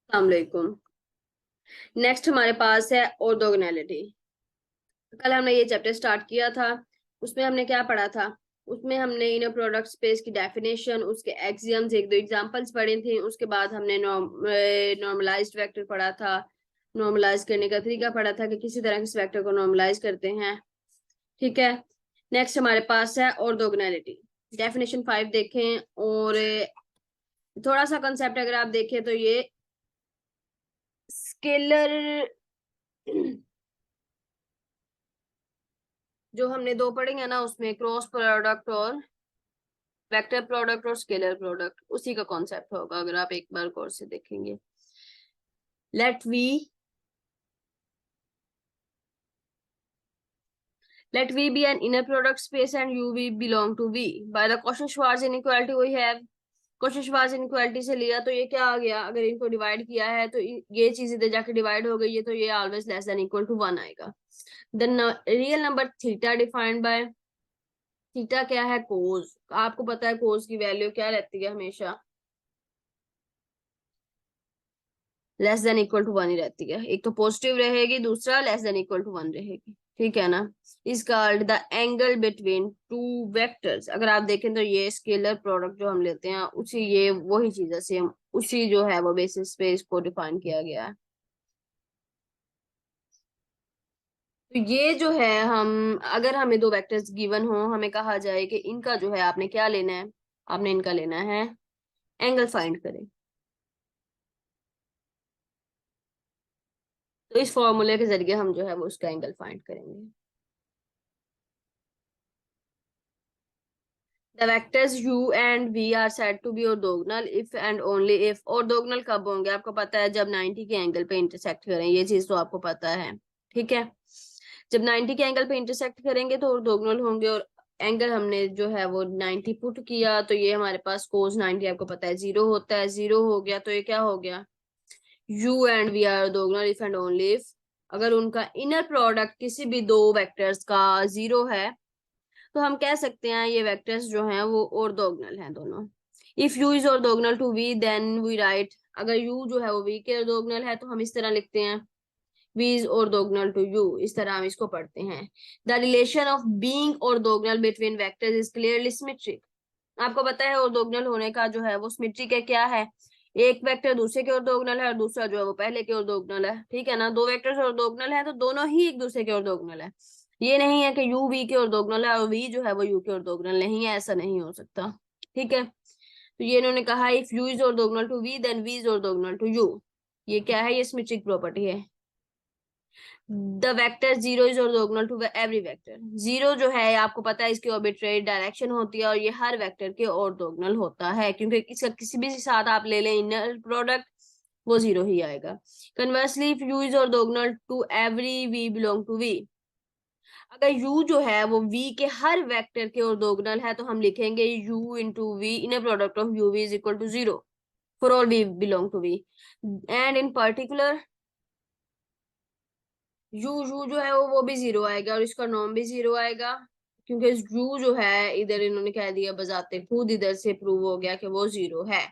अस्सलाम वालेकुम। नेक्स्ट हमारे पास है ऑर्थोगोनैलिटी। कल हमने ये चैप्टर स्टार्ट किया था। उसमें हमने क्या पढ़ा था? उसमें हमने इनर प्रोडक्ट स्पेस की डेफिनेशन, उसके एक्सियम्स, एक दो एग्जांपल्स पढ़े थे। उसके बाद हमने नॉर्मलाइज्ड वेक्टर पढ़ा था। नॉर्मलाइज करने का तरीका पढ़ा था कि किसी तरह किस वेक्टर को नॉर्मलाइज करते हैं। ठीक है। नेक्स्ट हमारे पास है ऑर्थोगोनैलिटी। डेफिनेशन 5 देखें। और थोड़ा सा कंसेप्ट अगर आप देखें तो ये स्केलर जो हमने दो पढ़ेंगे ना, उसमें क्रॉस प्रोडक्ट और वेक्टर प्रोडक्ट और स्केलर प्रोडक्ट, उसी का कॉन्सेप्ट होगा अगर आप एक बार गौर से देखेंगे। Let V let V be an inner product space and UV belong to V. By the Cauchy-Schwarz inequality we have Cauchy-Schwarz inequality से लिया तो ये क्या आ गया? अगर इनको डिवाइड किया है तो ये चीज इधर जाके डिवाइड हो गई है, तो ये always less than equal to 1 आएगा। The real number theta defined by theta क्या है? कोस। आपको पता है कोस की वैल्यू क्या रहती है? हमेशा लेस देन इक्वल टू 1 ही रहती है। एक तो पॉजिटिव रहेगी, दूसरा लेस देन इक्वल टू 1 रहेगी। ठीक है ना? Is called the angle between two vectors. अगर आप देखें तो ये स्केलर प्रोडक्ट जो हम लेते हैं, उसी ये वही चीज है, सेम उसी जो है वो बेसिस पे इसको डिफाइन किया गया है। तो ये जो है, हम अगर हमें दो वेक्टर्स गिवन हो, हमें कहा जाए कि इनका जो है आपने क्या लेना है? आपने इनका लेना है एंगल फाइंड करें। तो इस फॉर्मूले के जरिए हम जो है वो उसका एंगल फाइंड करेंगे। The vectors u and v are said to be orthogonal if and only if। orthogonal कब होंगे? आपको पता है जब 90 के एंगल पे इंटरसेक्ट करें, ये चीज तो आपको पता है। ठीक है। जब 90 के एंगल पे इंटरसेक्ट करेंगे तो orthogonal होंगे। और एंगल हमने जो है वो 90 पुट किया, तो ये हमारे पास cos 90 आपको पता है 0 होता है। 0 हो गया तो ये क्या हो गया? u and v are orthogonal if and only if। अगर उनका इनर प्रोडक्ट किसी भी दो वेक्टर्स का 0 है, तो हम कह सकते हैं ये वेक्टर्स जो हैं वो ऑर्थोगोनल हैं दोनों। If u is orthogonal to v then we write. अगर u जो है वो v के ऑर्थोगोनल है तो हम इस तरह लिखते हैं v is orthogonal to u। इस तरह हम इसको पढ़ते हैं। The relation of being orthogonal between vectors is clearly symmetric. आपको पता है ऑर्थोगोनल होने का जो है वो सिमेट्रिक है। क्या है? एक वेक्टर दूसरे के ऑर्थोगोनल है और दूसरा जो है वो पहले के ऑर्थोगोनल है। ठीक है ना? दो वेक्टर्स ऑर्थोगोनल है तो दोनों ही एक दूसरे के ऑर्थोगोनल है। ये नहीं है कि यू वी के ऑर्थोगोनल है और वी जो है वो यू के ऑर्थोगोनल नहीं है, ऐसा नहीं हो सकता। ठीक है। तो ये इन्होंने कहा if u is orthogonal to v then v is orthogonal to u. ये क्या है? ये सिमेट्रिक प्रॉपर्टी है। The vector zero is orthogonal to every vector. Zero जो है आपको पता है इसकी आर्बिट्रेरी डायरेक्शन होती है और ये हर वेक्टर के ऑर्थोगोनल होता है, क्योंकि इसका किसी भी साथ आप ले लें इनर प्रोडक्ट, वो जीरो ही आएगा। Conversely if u is orthogonal to every v belong to V. अगर u जो है वो v के हर वेक्टर के ऑर्थोगोनल है तो हम लिखेंगे u into v inner product of u v is equal to 0 for all v belong to v। And in particular u जो है वो भी 0 आएगा और इसका नॉर्म भी 0 आएगा, क्योंकि u जो है इधर इन्होंने कह दिया बजाते खुद, इधर से प्रूव हो गया कि वो 0 है।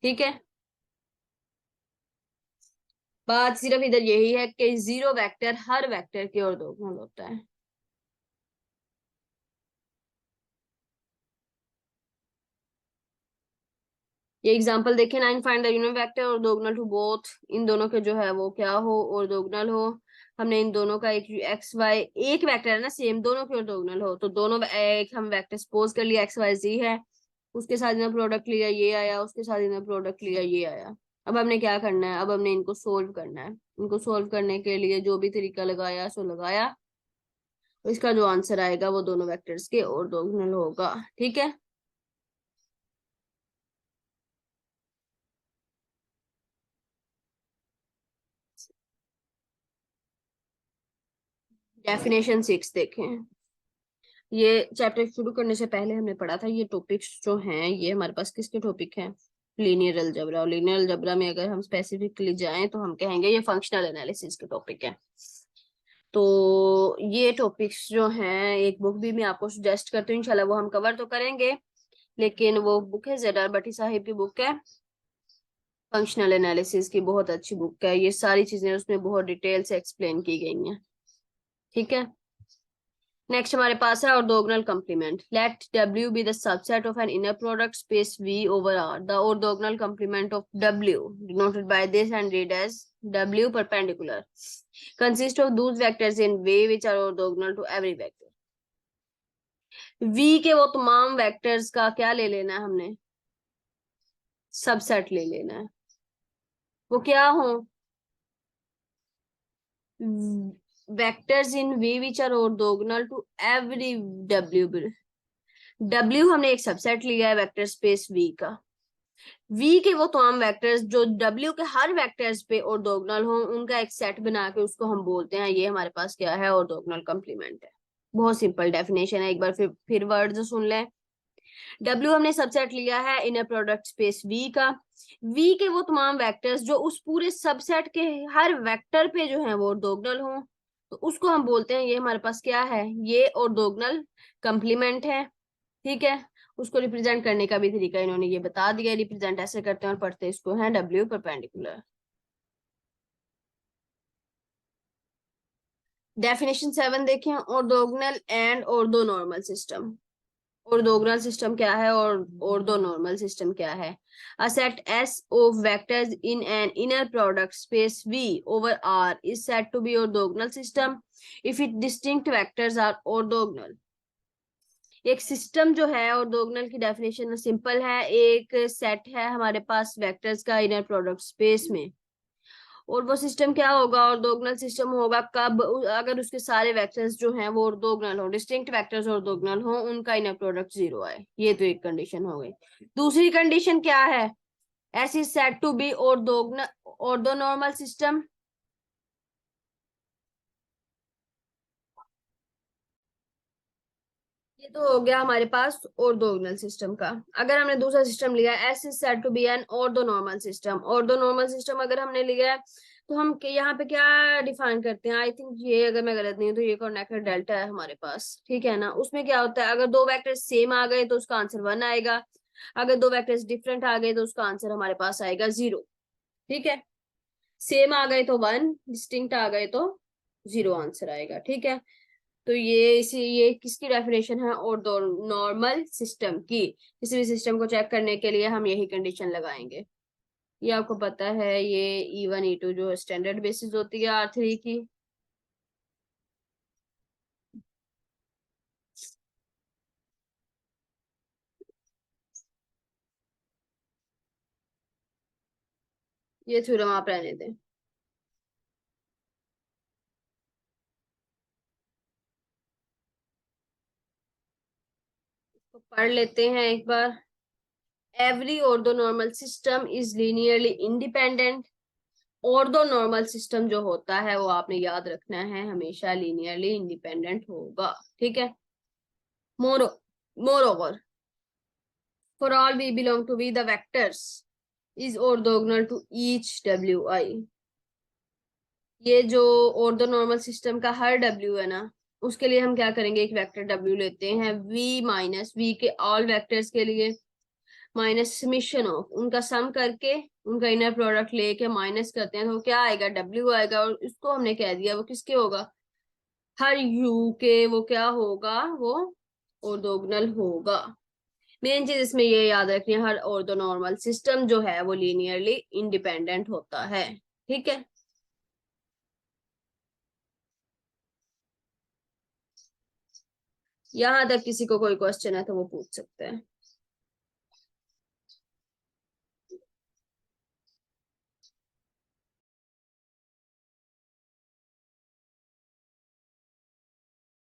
ठीक है। बात सिर्फ इधर यही है कि 0 वेक्टर हर वेक्टर के ऑर्थोगोनल होता है। ये एग्जांपल देखें। 9 find the unit vector orthogonal to both. इन दोनों के जो है वो क्या हो? ऑर्थोगोनल हो। हमने इन दोनों का एक एक्स वाई, एक वेक्टर है ना सेम, दोनों के ऑर्थोगोनल हो तो दोनों एक हम वेक्टर सपोज कर लिया एक्स वाई जी है। उसके साथ इन्हें प्रोडक्ट लिया ये आया, उसके साथ इन्हें प्रोडक्ट लिया ये आया। अब हमने क्या करना है? अब हमने इनको सोल्व करना है। इनको सोल्व करने के लिए जो भी तरीका लगाया सो लगाया, इसका जो आंसर आएगा वो दोनों वेक्टर्स के ऑर्थोगोनल होगा। ठीक है। डेफिनेशन 6 देखें। ये चैप्टर शुरू करने से पहले हमने पढ़ा था ये टॉपिक्स जो हैं ये हमारे पास किसके टॉपिक हैं? Linear algebra. और लीनियर अलजेब्रा में अगर हम स्पेसिफिकली जाएं तो हम कहेंगे ये फंक्शनल एनालिसिस के टॉपिक है। तो ये टॉपिक्स जो हैं एक बुक भी मैं आपको सजेस्ट करती हूँ, इंशाल्लाह वो हम कवर तो करेंगे, लेकिन वो बुक है जेड आर भट्टी साहिब की बुक है। फंक्शनल एनालिसिस की बहुत अच्छी बुक है, ये सारी चीजें उसमें बहुत डिटेल से एक्सप्लेन की गई हैं। ठीक है, नेक्स्ट हमारे पास है orthogonal complement. Let W be the subset of an inner product space V over R. The orthogonal complement of W, denoted by this and read as W perpendicular, consists of those vectors in V which are orthogonal to every vector. V के वो तमाम vectors का क्या ले लेना है हमने, subset ले लेना है। वो क्या हो, vectors in V which are orthogonal to every W। W हमने एक सबसेट लिया है वेक्टर स्पेस V का। V के वो तमाम वेक्टर्स जो W के हर वेक्टर्स पे ऑर्थोगोनल हो, उनका एक सेट बना के उसको हम बोलते हैं, ये हमारे पास क्या है, ऑर्थोगोनल कंप्लीमेंट है। बहुत सिंपल डेफिनेशन है, एक बार फिर वर्ड सुन लें। W हमने सबसेट लिया है इनर प्रोडक्ट स्पेस V का। V के वो तमाम वेक्टर्स जो उस पूरे सबसेट के हर वेक्टर पे जो है वो ऑर्थोगोनल हो, तो उसको हम बोलते हैं, ये हमारे पास क्या है, ये ऑर्थोगोनल कंप्लीमेंट है। ठीक है, उसको रिप्रेजेंट करने का भी तरीका इन्होंने ये बता दिया, रिप्रेजेंट ऐसे करते हैं और पढ़ते हैं इसको है W परपेंडिकुलर। डेफिनेशन 7 देखें, orthogonal and ortho normal system. Orthogonal system क्या है और ऑर्थो नॉर्मल सिस्टम क्या है। A set S of vectors in an inner product space V over R is said to be orthogonal system if its distinct vectors are orthogonal। एक system जो है orthogonal की definition simple है, एक set है हमारे पास वेक्टर्स का inner product space में, और वो सिस्टम क्या होगा, ऑर्थोगोनल सिस्टम होगा कब, अगर उसके सारे वेक्टर्स जो हैं वो ऑर्थोगोनल हो, डिस्टिंक्ट वेक्टर्स ऑर्थोगोनल हो, उनका इनर प्रोडक्ट 0 आए। ये तो एक कंडीशन हो गई। दूसरी कंडीशन क्या है, ऐसी set to be orthogonal orthonormal system. ये तो हो गया हमारे पास ऑर्थोगोनल सिस्टम का। अगर हमने दूसरा सिस्टम लिया है, S is said to be an orthonormal system. Orthonormal system अगर हमने लिया है, तो हम यहाँ पे क्या डिफाइन करते हैं, आई थिंक ये, अगर मैं गलत नहीं हूँ तो ये कॉर्डिनेट डेल्टा है हमारे पास। ठीक है ना, उसमें क्या होता है, अगर दो वेक्टर्स सेम आ गए तो उसका आंसर 1 आएगा, अगर दो वेक्टर्स डिफरेंट आ गए तो उसका आंसर हमारे पास आएगा 0। ठीक है, सेम आ गए तो 1, डिस्टिंक्ट आ गए तो 0 आंसर आएगा। ठीक है, तो ये किसकी डेफिनेशन है, ऑर्थोनॉर्मल सिस्टम की। किसी भी सिस्टम को चेक करने के लिए हम यही कंडीशन लगाएंगे। ये आपको पता है, ये E1 E2 जो स्टैंडर्ड बेसिस होती है R3 की। ये थ्योरम आप रहने दें। तो पढ़ लेते हैं एक बार। Every orthonormal system is linearly independent. Orthonormal system जो होता है वो आपने याद रखना है, हमेशा लीनियरली इंडिपेंडेंट होगा। ठीक है, मोर मोर for all V belong to V, the vectors is orthogonal to each WI। ये जो ऑर्थोनॉर्मल सिस्टम का हर W है ना, उसके लिए हम क्या करेंगे, एक वेक्टर W लेते हैं, V माइनस V के ऑल वेक्टर्स के लिए माइनस समेशन ऑफ उनका सम करके उनका इनर प्रोडक्ट लेके माइनस करते हैं, तो क्या आएगा, W आएगा। और इसको हमने कह दिया वो किसके होगा, हर U के वो क्या होगा, वो ऑर्थोगोनल होगा। मेन चीज इसमें ये याद रखनी है, हर ऑर्थोनॉर्मल सिस्टम जो है वो लीनियरली इंडिपेंडेंट होता है। ठीक है, यहाँ तक किसी को कोई क्वेश्चन है तो वो पूछ सकते हैं।